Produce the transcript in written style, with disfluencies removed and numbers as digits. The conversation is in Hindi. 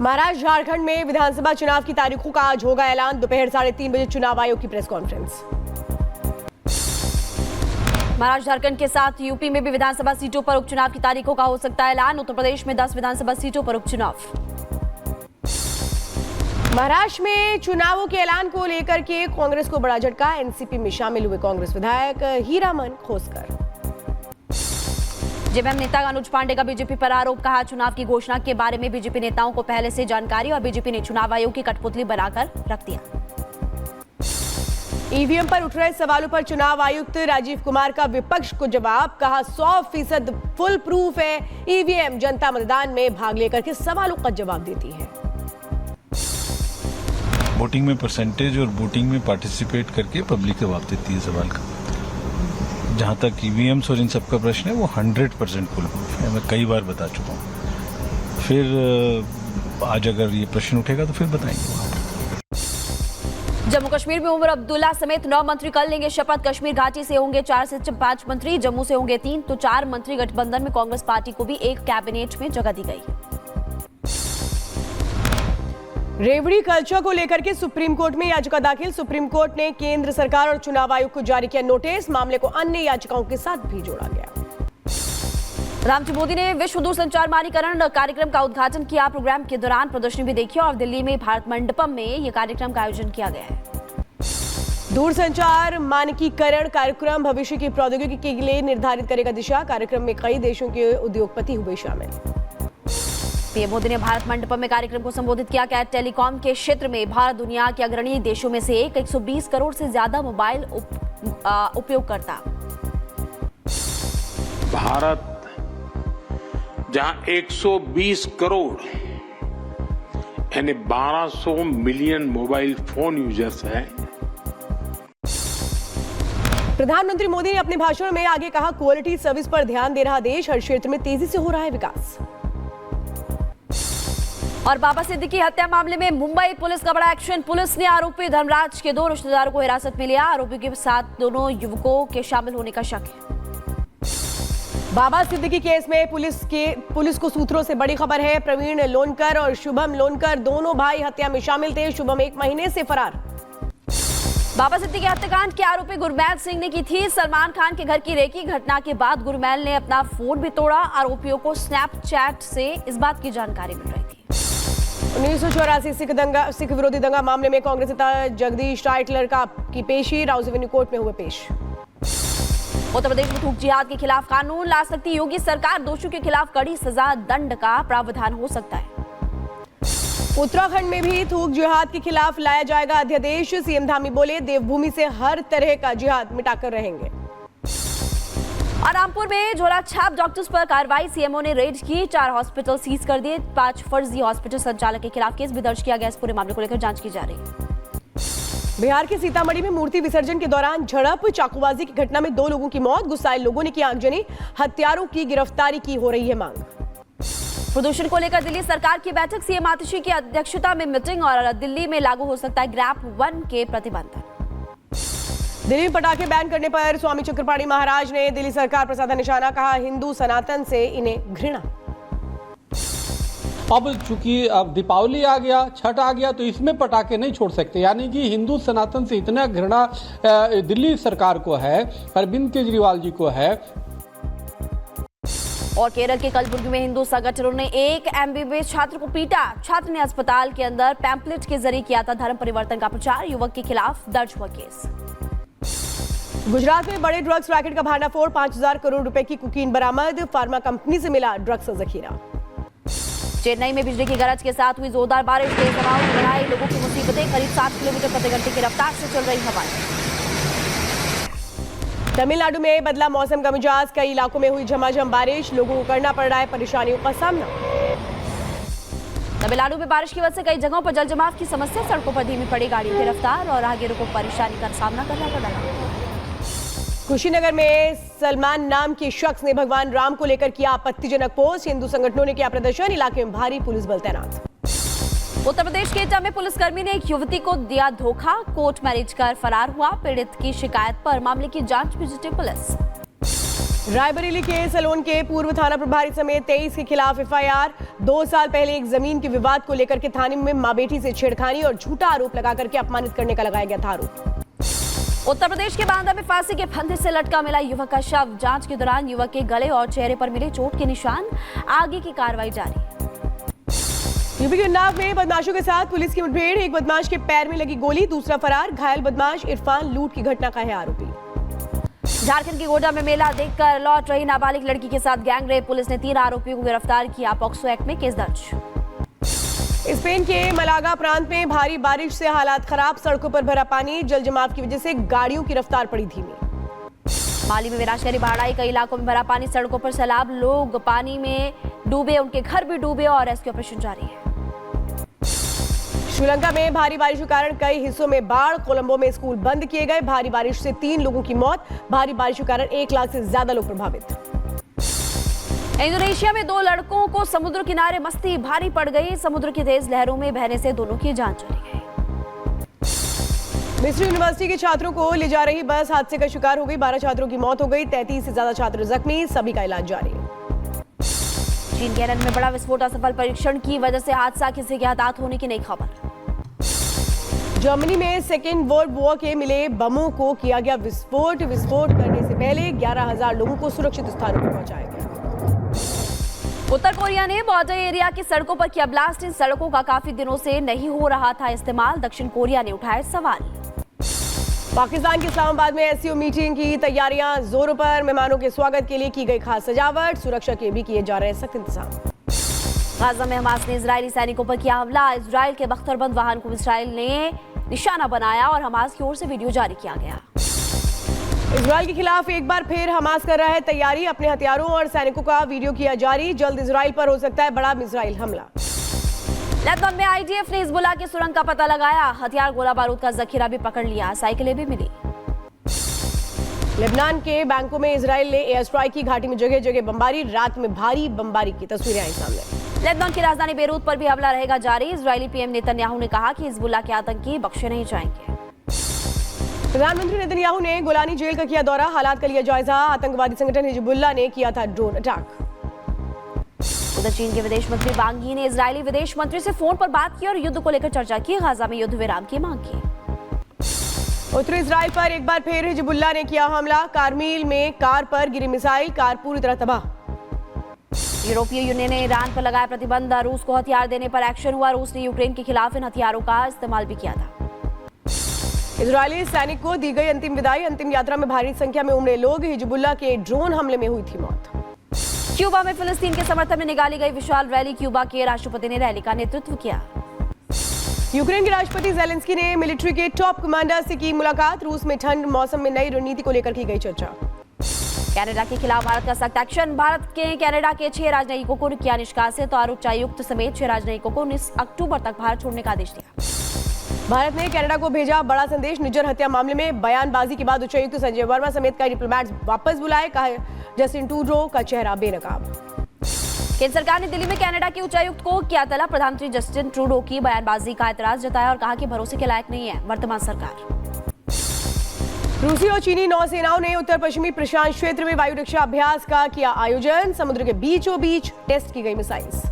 महाराष्ट्र झारखंड में विधानसभा चुनाव की तारीखों का आज होगा ऐलान। दोपहर 3:30 बजे चुनाव आयोग की प्रेस कॉन्फ्रेंस। महाराष्ट्र झारखंड के साथ यूपी में भी विधानसभा सीटों पर उपचुनाव की तारीखों का हो सकता है ऐलान। उत्तर प्रदेश में 10 विधानसभा सीटों पर उपचुनाव। महाराष्ट्र में चुनावों के ऐलान को लेकर के कांग्रेस को बड़ा झटका। एनसीपी में शामिल हुए कांग्रेस विधायक हीरामन खोसकर। जेएमएम नेता अनुज पांडे का बीजेपी पर आरोप। कहा, चुनाव की घोषणा के बारे में बीजेपी नेताओं को पहले से जानकारी और बीजेपी ने चुनाव आयोग की कठपुतली बनाकर रख दिया। ईवीएम पर उठ रहे सवालों पर चुनाव आयुक्त राजीव कुमार का विपक्ष को जवाब। कहा, 100% फुल प्रूफ है ईवीएम। जनता मतदान में भाग लेकर के सवालों का जवाब देती है। वोटिंग में परसेंटेज और वोटिंग में पार्टिसिपेट करके पब्लिक जवाब देती है सवाल का। जहां तक ईवीएम्स और इन सब का प्रश्न है वो 100% फुल प्रूफ है, मैं कई बार बता चुका हूं। फिर आज अगर ये प्रश्न उठेगा तो फिर बताएंगे। जम्मू कश्मीर में उमर अब्दुल्ला समेत 9 मंत्री कल लेंगे शपथ। कश्मीर घाटी से होंगे 4 से 5 मंत्री, जम्मू से होंगे 3 तो 4 मंत्री। गठबंधन में कांग्रेस पार्टी को भी एक कैबिनेट में जगह दी गई। रेवड़ी कल्चर को लेकर के सुप्रीम कोर्ट में याचिका दाखिल। सुप्रीम कोर्ट ने केंद्र सरकार और चुनाव आयोग को जारी किया नोटिस। मामले को अन्य याचिकाओं के साथ भी जोड़ा गया। प्रधानमंत्री मोदी ने विश्व दूरसंचार मानकीकरण कार्यक्रम का उद्घाटन किया। प्रोग्राम के दौरान प्रदर्शनी भी देखी और दिल्ली में भारत मंडपम में यह कार्यक्रम का आयोजन किया गया है। दूरसंचार मानकीकरण कार्यक्रम भविष्य की प्रौद्योगिकी के लिए निर्धारित करेगा दिशा। कार्यक्रम में कई देशों के उद्योगपति हुए शामिल। पीएम मोदी ने भारत मंडपम में कार्यक्रम को संबोधित किया। क्या टेलीकॉम के क्षेत्र में भारत दुनिया के अग्रणी देशों में से एक। 120 करोड़ से ज्यादा मोबाइल उपयोगकर्ता। भारत जहां 120 करोड़ यानी 1200 मिलियन मोबाइल फोन यूजर्स हैं। प्रधानमंत्री मोदी ने अपने भाषण में आगे कहा, क्वालिटी सर्विस पर ध्यान दे रहा देश। हर क्षेत्र में तेजी से हो रहा है विकास। और बाबा सिद्दीकी हत्या मामले में मुंबई पुलिस का बड़ा एक्शन। पुलिस ने आरोपी धर्मराज के 2 रिश्तेदारों को हिरासत में लिया। आरोपियों के साथ दोनों युवकों के शामिल होने का शक है। बाबा सिद्दीकी केस में पुलिस को सूत्रों से बड़ी खबर है। प्रवीण लोनकर और शुभम लोनकर दोनों भाई हत्या में शामिल थे। शुभम 1 महीने से फरार। बाबा सिद्दीकी हत्याकांड के आरोपी गुरमैल सिंह ने की थी सलमान खान के घर की रेकी। घटना के बाद गुरमैल ने अपना फोन भी तोड़ा। आरोपियों को स्नैपचैट से इस बात की जानकारी मिल रही थी। 1984 सिख विरोधी दंगा मामले में कांग्रेस नेता जगदीश टाइटलर की पेशी राउज एवेन्यू कोर्ट में हुए पेश। उत्तर प्रदेश में थूक जिहाद के खिलाफ कानून ला सकती योगी सरकार। दोषियों के खिलाफ कड़ी सजा दंड का प्रावधान हो सकता है। उत्तराखंड में भी थूक जिहाद के खिलाफ लाया जाएगा अध्यादेश। सीएम धामी बोले, देवभूमि से हर तरह का जिहाद मिटाकर रहेंगे। और रामपुर में झोला छाप डॉक्टर्स पर कार्रवाई। सीएमओ ने रेड की। 4 हॉस्पिटल सीज कर दिए। 5 फर्जी हॉस्पिटल संचालक के खिलाफ केस भी दर्ज किया गया। इस पूरे मामले को लेकर जांच की जा रही है। बिहार के सीतामढ़ी में मूर्ति विसर्जन के दौरान झड़प चाकूबाजी की घटना में 2 लोगों की मौत। गुस्साए लोगों ने की आगजनी। हत्यारों की गिरफ्तारी की हो रही है मांग। प्रदूषण को लेकर दिल्ली सरकार की बैठक। सीएम आतिशी की अध्यक्षता में मीटिंग और दिल्ली में लागू हो सकता है ग्रैप 1 के प्रतिबंध। दिल्ली में पटाखे बैन करने पर स्वामी चक्रपाणी महाराज ने दिल्ली सरकार पर साधा निशाना। कहा, हिंदू सनातन से इन्हें घृणा। अब चूंकि अब दीपावली आ गया, छठ आ गया, तो इसमें पटाखे नहीं छोड़ सकते। यानी कि हिंदू सनातन से इतना घृणा दिल्ली सरकार को है, अरविंद केजरीवाल जी को है। और केरल के कलबुर्गी में हिंदू संगठनों ने एक एमबीबीएस छात्र को पीटा। छात्र ने अस्पताल के अंदर पैम्पलेट के जरिए किया था धर्म परिवर्तन का प्रचार। युवक के खिलाफ दर्ज हुआ केस। गुजरात में बड़े ड्रग्स रैकेट का भांडाफोड़। 5000 करोड़ रुपए की कोकीन बरामद। फार्मा कंपनी से मिला ड्रग्स का जखीरा। चेन्नई में बिजली की गरज के साथ हुई जोरदार बारिश। तेज हवाओं ने बढ़ाई लोगों की मुसीबतें। करीब 7 किलोमीटर प्रति घंटे की रफ्तार से चल रही हवाएं। तमिलनाडु में बदला मौसम का मिजाज। कई इलाकों में हुई झमाझम बारिश। लोगों को करना पड़ रहा है परेशानियों का सामना। तमिलनाडु में बारिश की वजह से कई जगहों पर जलजमाव की समस्या। सड़कों पर धीमी पड़ी गाड़ियों की रफ्तार और राहगीरों को परेशानी का सामना करना पड़ रहा है। कुशीनगर में सलमान नाम के शख्स ने भगवान राम को लेकर किया आपत्तिजनक पोस्ट। हिंदू संगठनों ने किया प्रदर्शन। इलाके में भारी पुलिस बल तैनात। उत्तर प्रदेश के एटा में पुलिसकर्मी ने एक युवती को दिया धोखा। कोर्ट मैरिज कर फरार हुआ। पीड़ित की शिकायत पर मामले की जांच में जुटी पुलिस। रायबरेली के सलोन के पूर्व थाना प्रभारी समेत 23 के खिलाफ एफआईआर। 2 साल पहले एक जमीन के विवाद को लेकर के थाने में मां बेटी से छेड़खानी और झूठा आरोप लगा करके अपमानित करने का लगाया गया था आरोप। उत्तर प्रदेश के बांदा में फांसी के फंदे से लटका मिला युवक का शव। जांच के दौरान युवक के गले और चेहरे पर मिले चोट के निशान। आगे की कार्रवाई जारी। यूपी के उन्नाव में बदमाशों के साथ पुलिस की मुठभेड़। एक बदमाश के पैर में लगी गोली, दूसरा फरार। घायल बदमाश इरफान लूट की घटना का है आरोपी। झारखंड की गोड्डा में मेला देखकर लौट रही नाबालिग लड़की के साथ गैंगरेप। पुलिस ने 3 आरोपियों को गिरफ्तार किया। पॉक्सो एक्ट में केस दर्ज। स्पेन के मलागा प्रांत में भारी बारिश से हालात खराब। सड़कों पर भरा पानी। जल जमाव की वजह से गाड़ियों की रफ्तार पड़ी धीमी। माली में विनाशकारी बाढ़ आई। कई इलाकों में भरा पानी। सड़कों पर सैलाब। लोग पानी में डूबे, उनके घर भी डूबे और रेस्क्यू ऑपरेशन जारी है। श्रीलंका में भारी बारिश के कारण कई हिस्सों में बाढ़। कोलंबो में स्कूल बंद किए गए। भारी बारिश से 3 लोगों की मौत। भारी बारिश के कारण 1 लाख से ज्यादा लोग प्रभावित। इंडोनेशिया में 2 लड़कों को समुद्र किनारे मस्ती भारी पड़ गई। समुद्र की तेज लहरों में बहने से दोनों की जान चली गई। मिस्र यूनिवर्सिटी के छात्रों को ले जा रही बस हादसे का शिकार हो गई। 12 छात्रों की मौत हो गई। 33 से ज्यादा छात्र जख्मी। सभी का इलाज जारी है। चीन के रन में बड़ा विस्फोट। असफल परीक्षण की वजह से हादसा। किसी के हताहत होने की नई खबर। जर्मनी में सेकेंड वर्ल्ड वॉर के मिले बमों को किया गया विस्फोट। विस्फोट करने से पहले 11,000 लोगों को सुरक्षित स्थानों पर पहुंचाया गया। उत्तर कोरिया ने बॉर्डर एरिया की सड़कों पर किया ब्लास्ट। इन सड़कों का काफी दिनों से नहीं हो रहा था इस्तेमाल। दक्षिण कोरिया ने उठाए सवाल। पाकिस्तान के इस्लामाबाद में एससीओ मीटिंग की तैयारियां जोरों पर। मेहमानों के स्वागत के लिए की गई खास सजावट। सुरक्षा के भी किए जा रहे सख्त इंतजाम। गाजा में हमास ने इजरायली सैनिकों पर किया हमला। इजराइल के बख्तरबंद वाहन को इजराइल ने निशाना बनाया और हमास की ओर से वीडियो जारी किया गया। इजराइल के खिलाफ एक बार फिर हमास कर रहा है तैयारी। अपने हथियारों और सैनिकों का वीडियो किया जारी। जल्द इजराइल पर हो सकता है बड़ा मिसाइल हमला। लेबनान में आईडीएफ ने हिजबुल्लाह की सुरंग का पता लगाया। हथियार, गोला बारूद का जखीरा भी पकड़ लिया। साइकिलें भी मिली। लेबनान के बैंकों में इजराइल ने एयर स्ट्राइक की। घाटी में जगह जगह बमबारी। रात में भारी बमबारी की तस्वीरें आई सामने। लेबनान की राजधानी बेरूत पर भी हमला रहेगा जारी। इजरायली पीएम नेतन्याहू ने कहा कि हिजबुल्लाह के आतंकी बख्शे नहीं जाएंगे। प्रधानमंत्री नेतन्याहू ने गोलानी जेल का किया दौरा। हालात का लिया जायजा। आतंकवादी संगठन हिजबुल्लाह ने किया था ड्रोन अटैक। उधर चीन के विदेश मंत्री वांग यी ने इजरायली विदेश मंत्री से फोन पर बात की और युद्ध को लेकर चर्चा की। गाजा में युद्ध विराम की मांग की। उत्तरी इजराइल पर एक बार फिर हिजबुल्लाह ने किया हमला। कारमिल में कार पर गिरी मिसाइल। कार पूरी तरह तबाह। यूरोपीय यूनियन ने ईरान पर लगाया प्रतिबंध। रूस को हथियार देने पर एक्शन हुआ। रूस ने यूक्रेन के खिलाफ इन हथियारों का इस्तेमाल भी किया था। इजरायली सैनिक को दी गई अंतिम विदाई। अंतिम यात्रा में भारी संख्या में उमड़े लोग। हिजबुल्लाह के ड्रोन हमले में हुई थी मौत। क्यूबा में फिलिस्तीन के समर्थन में निकाली गई विशाल रैली। क्यूबा के राष्ट्रपति ने रैली का नेतृत्व किया। यूक्रेन के राष्ट्रपति ज़ेलेंस्की ने मिलिट्री के टॉप कमांडर से की मुलाकात। रूस में ठंड मौसम में नई रणनीति को लेकर की गई चर्चा। कनाडा के खिलाफ भारत का सख्त एक्शन। भारत के कनाडा के 6 राजनयिकों को किया निष्कासित और उच्चायुक्त समेत 6 राजनयिकों को 19 अक्टूबर तक भारत छोड़ने का आदेश दिया। भारत ने कनाडा को भेजा बड़ा संदेश। निज्जर हत्या मामले में बयानबाजी के बाद उच्चायुक्त संजय वर्मा समेत कई डिप्लोमैट्स वापस बुलाए। कहा जस्टिन ट्रूडो का चेहरा बेनकाब। केंद्र सरकार ने दिल्ली में कनाडा के उच्चायुक्त को किया तलब। प्रधानमंत्री जस्टिन ट्रूडो की बयानबाजी का एतराज जताया और कहा कि भरोसे के लायक नहीं है वर्तमान सरकार। रूसी और चीनी नौसेनाओं ने उत्तर पश्चिमी प्रशांत क्षेत्र में वायु रक्षा अभ्यास का किया आयोजन। समुद्र के बीचों बीच टेस्ट की गई मिसाइल्स।